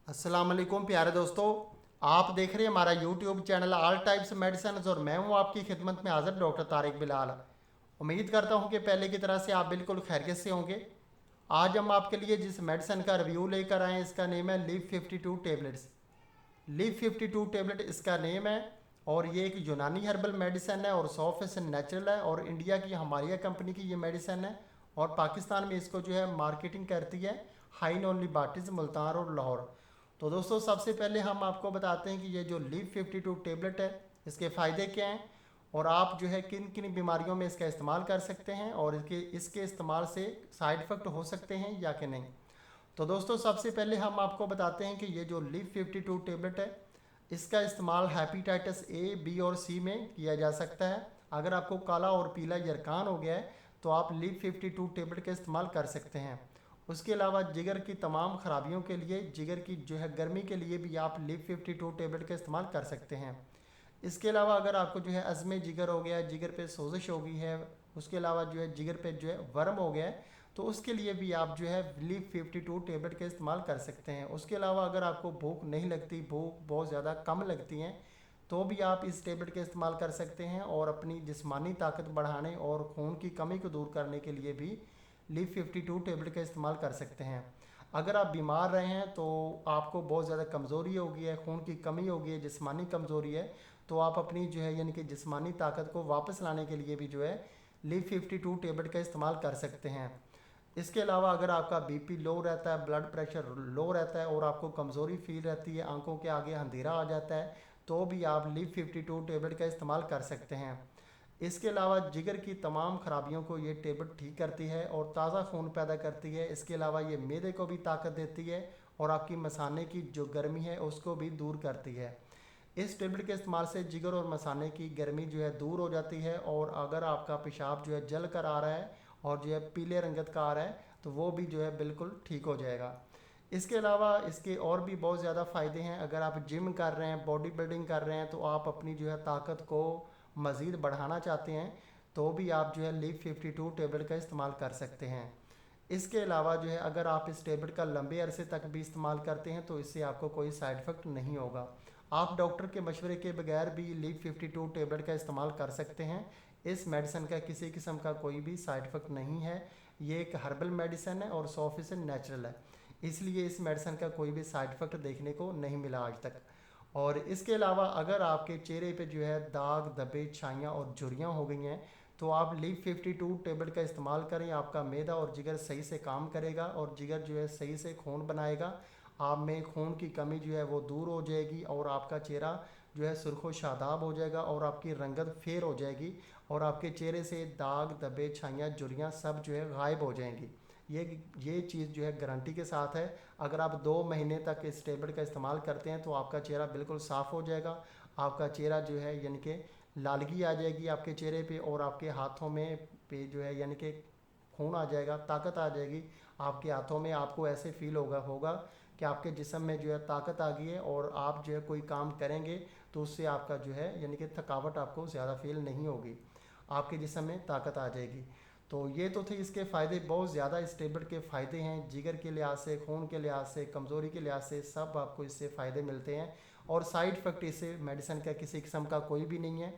अस्सलाम वालेकुम प्यारे दोस्तों। आप देख रहे हैं हमारा YouTube channel all types medicine और मैं हूं आपकी खिदमत में हाजिर डॉक्टर तारिक बिलाल। उम्मीद करता हूं कि पहले की तरह से आप बिल्कुल खैरियत से होंगे। आज हम आपके लिए जिस मेडिसिन का रिव्यू लेकर आए हैं इसका नेम है लीव 52 टेबलेट्स। लीव 52 टेबलेट इसका नेम है और ये एक यूनानी हर्बल मेडिसिन है और 100% नेचुरल है और इंडिया की हमारिया कंपनी की ये मेडिसिन है और पाकिस्तान में इसको जो है मार्केटिंग करती है हाई नॉन लिबार्टीज मुल्तान और लाहौर। तो दोस्तों सबसे पहले हम आपको बताते हैं कि ये जो लीव 52 टेबलेट है इसके फ़ायदे क्या हैं और आप जो है किन किन बीमारियों में इसका इस्तेमाल कर सकते हैं और इसके इसके इस्तेमाल से साइड इफ़ेक्ट हो सकते हैं या कि नहीं। तो दोस्तों सबसे पहले हम आपको बताते हैं कि ये जो लीव 52 टेबलेट है इसका इस्तेमाल हेपेटाइटिस ए बी और सी में किया जा सकता है। अगर आपको काला और पीला यरकान हो गया है तो आप लीव 52 टेबलेट का इस्तेमाल कर सकते हैं। उसके अलावा जिगर की तमाम खराबियों के लिए, जिगर की जो है गर्मी के लिए भी आप लीव 52 टेबलेट का इस्तेमाल कर सकते हैं। इसके अलावा अगर आपको जो है अज़्मे जिगर हो गया, जिगर पे सोजिश हो गई है, उसके अलावा जो है जिगर पे जो है वर्म हो गया है, तो उसके लिए भी आप जो है लीव 52 टेबलेट का इस्तेमाल कर सकते हैं। उसके अलावा अगर आपको भूख नहीं लगती, भूख बहुत ज़्यादा कम लगती हैं, तो भी आप इस टेबलेट का इस्तेमाल कर सकते हैं और अपनी जिस्मानी ताकत बढ़ाने और खून की कमी को दूर करने के लिए भी लीव 52 टेबलेट का इस्तेमाल कर सकते हैं। अगर आप बीमार रहे हैं तो आपको बहुत ज़्यादा कमज़ोरी हो गई है, खून की कमी हो गई है, जिस्मानी कमज़ोरी है, तो आप अपनी जो है यानी कि जिस्मानी ताकत को वापस लाने के लिए भी जो है लीव 52 टेबलेट का इस्तेमाल कर सकते हैं। इसके अलावा अगर आपका बीपी लो रहता है, ब्लड प्रेशर लो रहता है और आपको कमज़ोरी फील रहती है, आंखों के आगे अंधेरा आ जाता है, तो भी आप लीव 52 टेबलेट का इस्तेमाल कर सकते हैं। इसके अलावा जिगर की तमाम खराबियों को ये टेबलेट ठीक करती है और ताज़ा खून पैदा करती है। इसके अलावा ये मैदे को भी ताकत देती है और आपकी मसाने की जो गर्मी है उसको भी दूर करती है। इस टेबलेट के इस्तेमाल से जिगर और मसाने की गर्मी जो है दूर हो जाती है और अगर आपका पेशाब जो है जल कर आ रहा है और जो है पीले रंगत का आ रहा है तो वो भी जो है बिल्कुल ठीक हो जाएगा। इसके अलावा इसके और भी बहुत ज़्यादा फ़ायदे हैं। अगर आप जिम कर रहे हैं, बॉडी बिल्डिंग कर रहे हैं, तो आप अपनी जो है ताकत को मज़ीद बढ़ाना चाहते हैं, तो भी आप जो है लीव 52 टेबलेट का इस्तेमाल कर सकते हैं। इसके अलावा जो है अगर आप इस टेबलेट का लंबे अरसे तक भी इस्तेमाल करते हैं तो इससे आपको कोई साइड इफ़ेक्ट नहीं होगा। आप डॉक्टर के मशवरे के बगैर भी लीव 52 टेबलेट का इस्तेमाल कर सकते हैं। इस मेडिसिन का किसी किस्म का कोई भी साइड इफ़ेक्ट नहीं है। ये एक हर्बल मेडिसिन है और 100% नेचुरल है, इसलिए इस मेडिसिन का कोई भी साइड इफ़ेक्ट देखने को नहीं मिला आज तक। और इसके अलावा अगर आपके चेहरे पे जो है दाग धब्बे छाइयाँ और झुर्रियाँ हो गई हैं तो आप लीव 52 टेबलेट का इस्तेमाल करें। आपका मैदा और जिगर सही से काम करेगा और जिगर जो है सही से खून बनाएगा। आप में खून की कमी जो है वो दूर हो जाएगी और आपका चेहरा जो है सुर्ख शादाब हो जाएगा और आपकी रंगत फेर हो जाएगी और आपके चेहरे से दाग धब्बे छाइयाँ झुर्रियाँ सब जो है गायब हो जाएंगी। ये चीज़ जो है गारंटी के साथ है। अगर आप 2 महीने तक इस टेबलेट का इस्तेमाल करते हैं तो आपका चेहरा बिल्कुल साफ़ हो जाएगा। आपका चेहरा जो है यानी कि लालगी आ जाएगी आपके चेहरे पे और आपके हाथों में पे जो है यानी कि खून आ जाएगा, ताकत आ जाएगी आपके हाथों में। आपको ऐसे फील होगा कि आपके जिस्म में जो है ताकत आ गई है और आप जो है कोई काम करेंगे तो उससे आपका जो है यानी कि थकावट आपको ज़्यादा फील नहीं होगी, आपके जिस्म में ताकत आ जाएगी। तो ये तो थे इसके फ़ायदे। बहुत ज़्यादा इस टेबलेट के फ़ायदे हैं, जिगर के लिहाज से, खून के लिहाज से, कमज़ोरी के लिहाज से, सब आपको इससे फ़ायदे मिलते हैं और साइड इफ़ेक्ट इससे मेडिसिन का किसी किस्म का कोई भी नहीं है।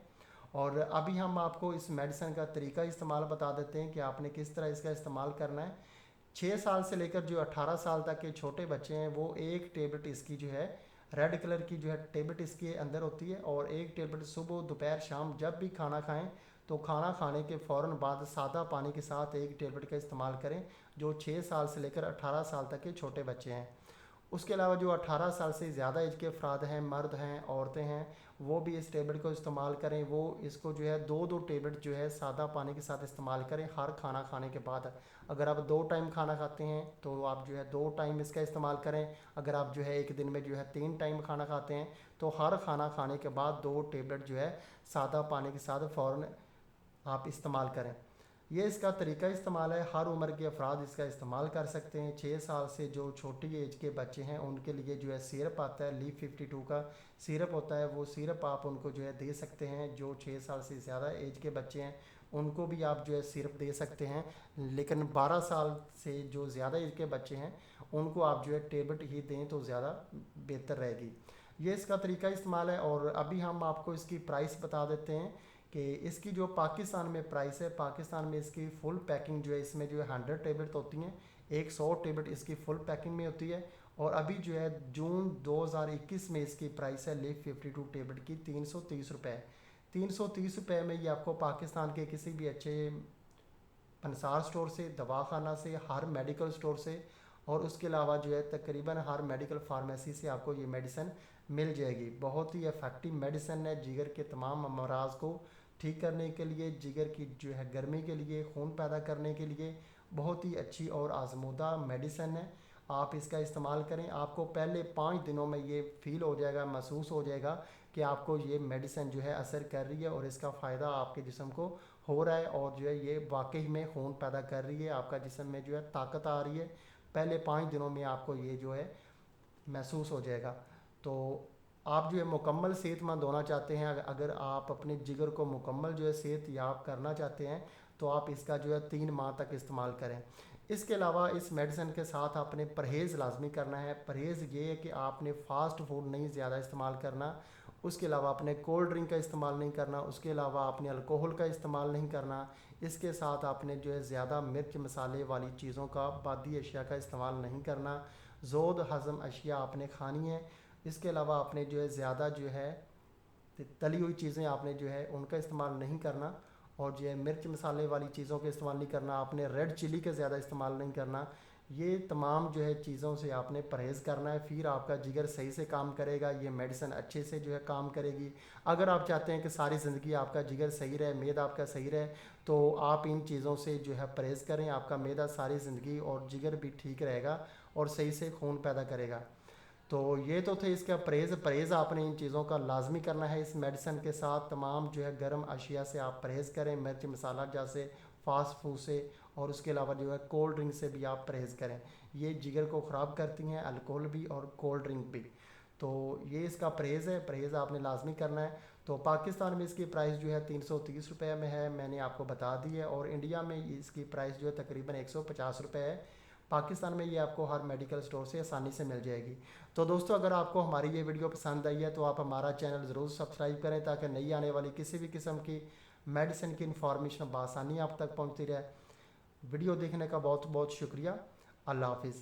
और अभी हम आपको इस मेडिसिन का तरीका इस्तेमाल बता देते हैं कि आपने किस तरह इसका इस्तेमाल करना है। 6 साल से लेकर जो 18 साल तक के छोटे बच्चे हैं वो एक टेबलेट इसकी जो है रेड कलर की जो है टेबलेट इसके अंदर होती है और एक टेबलेट सुबह दोपहर शाम जब भी खाना खाएं तो खाना खाने के फ़ौरन बाद सादा पानी के साथ एक टेबलेट का इस्तेमाल करें, जो 6 साल से लेकर 18 साल तक के छोटे बच्चे हैं। उसके अलावा जो 18 साल से ज़्यादा एज के अफराद हैं, मर्द हैं, औरतें हैं, वो भी इस टेबलेट को इस्तेमाल करें। वो इसको जो है दो दो टेबलेट जो है सादा पानी के साथ इस्तेमाल करें हर खाना खाने के बाद। अगर आप 2 टाइम खाना खाते हैं तो आप जो है 2 टाइम इसका इस्तेमाल करें। अगर आप जो है एक दिन में जो है 3 टाइम खाना खाते हैं तो हर खाना खाने के बाद 2 टेबलेट जो है सादा पानी के साथ फ़ौरन आप इस्तेमाल करें। ये इसका तरीका इस्तेमाल है। हर उम्र के अफराद इसका इस्तेमाल कर सकते हैं। 6 साल से जो छोटी एज के बच्चे हैं उनके लिए जो है सिरप आता है, लीव 52 का सिरप होता है, वो सिरप आप उनको जो है दे सकते हैं। जो 6 साल से ज़्यादा एज के बच्चे हैं उनको भी आप जो है सिरप दे सकते हैं। लेकिन 12 साल से जो ज़्यादा एज के बच्चे हैं उनको आप जो है टेबलेट ही दें तो ज़्यादा बेहतर रहेगी। ये इसका तरीका इस्तेमाल है। और अभी हम आपको इसकी प्राइस बता देते हैं कि इसकी जो पाकिस्तान में प्राइस है, पाकिस्तान में इसकी फुल पैकिंग जो है, इसमें जो है 100 टेबलेट होती हैं, 100 टेबलेट इसकी फुल पैकिंग में होती है। और अभी जो है जून 2021 में इसकी प्राइस है लिव 52 टेबलेट की 330 रुपये। 330 रुपये में ये आपको पाकिस्तान के किसी भी अच्छे पंसार स्टोर से, दवाखाना से, हर मेडिकल स्टोर से और उसके अलावा जो है तकरीबन हर मेडिकल फार्मेसी से आपको ये मेडिसिन मिल जाएगी। बहुत ही इफ़ेक्टिव मेडिसिन है जिगर के तमाम अमराज को ठीक करने के लिए, जिगर की जो है गर्मी के लिए, खून पैदा करने के लिए बहुत ही अच्छी और आजमूदा मेडिसिन है। आप इसका इस्तेमाल करें, आपको पहले 5 दिनों में ये फील हो जाएगा, महसूस हो जाएगा कि आपको ये मेडिसिन जो है असर कर रही है और इसका फ़ायदा आपके जिस्म को हो रहा है और जो है ये वाकई में खून पैदा कर रही है, आपका जिस्म में जो है ताकत आ रही है। पहले 5 दिनों में आपको ये जो है महसूस हो जाएगा। तो आप जो है मुकम्मल सेहतमंद होना चाहते हैं, अगर आप अपने जिगर को मुकम्मल जो है सेहत याब करना चाहते हैं तो आप इसका जो है 3 माह तक इस्तेमाल करें। इसके अलावा इस मेडिसिन के साथ आपने परहेज़ लाजमी करना है। परहेज़ ये है कि आपने फ़ास्ट फूड नहीं ज़्यादा इस्तेमाल करना, उसके अलावा आपने कोल्ड ड्रिंक का इस्तेमाल नहीं करना, उसके अलावा आपने अल्कोहल का इस्तेमाल नहीं करना। इसके साथ आपने जो है ज़्यादा मिर्च मसाले वाली चीज़ों का, बादी अशिया का इस्तेमाल नहीं करना। ज़ोद हज़म अशिया आपने खानी है। इसके अलावा आपने जो है ज़्यादा जो है तली हुई चीज़ें आपने जो है उनका इस्तेमाल नहीं करना और जो है मिर्च मसाले वाली चीज़ों का इस्तेमाल नहीं करना। आपने रेड चिली का ज़्यादा इस्तेमाल नहीं करना। ये तमाम जो है चीज़ों से आपने परहेज़ करना है, फिर आपका जिगर सही से काम करेगा, ये मेडिसिन अच्छे से जो है काम करेगी। अगर आप चाहते हैं कि सारी ज़िंदगी आपका जिगर सही रहे, मैदा आपका सही रहे, तो आप इन चीज़ों से जो है परहेज़ करें। आपका मैदा सारी ज़िंदगी और जिगर भी ठीक रहेगा और सही से खून पैदा करेगा। तो ये तो थे इसका परहेज़ आपने इन चीज़ों का लाजमी करना है। इस मेडिसिन के साथ तमाम जो है गर्म अशिया से आप परहेज़ करें, मिर्च मसाला जैसे फास्ट फूड से और उसके अलावा जो है कोल्ड ड्रिंक से भी आप परहेज़ करें। ये जिगर को ख़राब करती हैं, अल्कोहल भी और कोल्ड ड्रिंक भी। तो ये इसका परहेज़ है, परहेज़ आपने लाजमी करना है। तो पाकिस्तान में इसकी प्राइस जो है 330 रुपये में है, मैंने आपको बता दी है। और इंडिया में इसकी प्राइस जो है तकरीबन 150 रुपये है। पाकिस्तान में ये आपको हर मेडिकल स्टोर से आसानी से मिल जाएगी। तो दोस्तों, अगर आपको हमारी ये वीडियो पसंद आई है तो आप हमारा चैनल ज़रूर सब्सक्राइब करें ताकि नई आने वाली किसी भी किस्म की मेडिसिन की इन्फॉर्मेशन बआसानी आप तक पहुँचती रहे। वीडियो देखने का बहुत बहुत शुक्रिया। अल्लाह हाफिज़।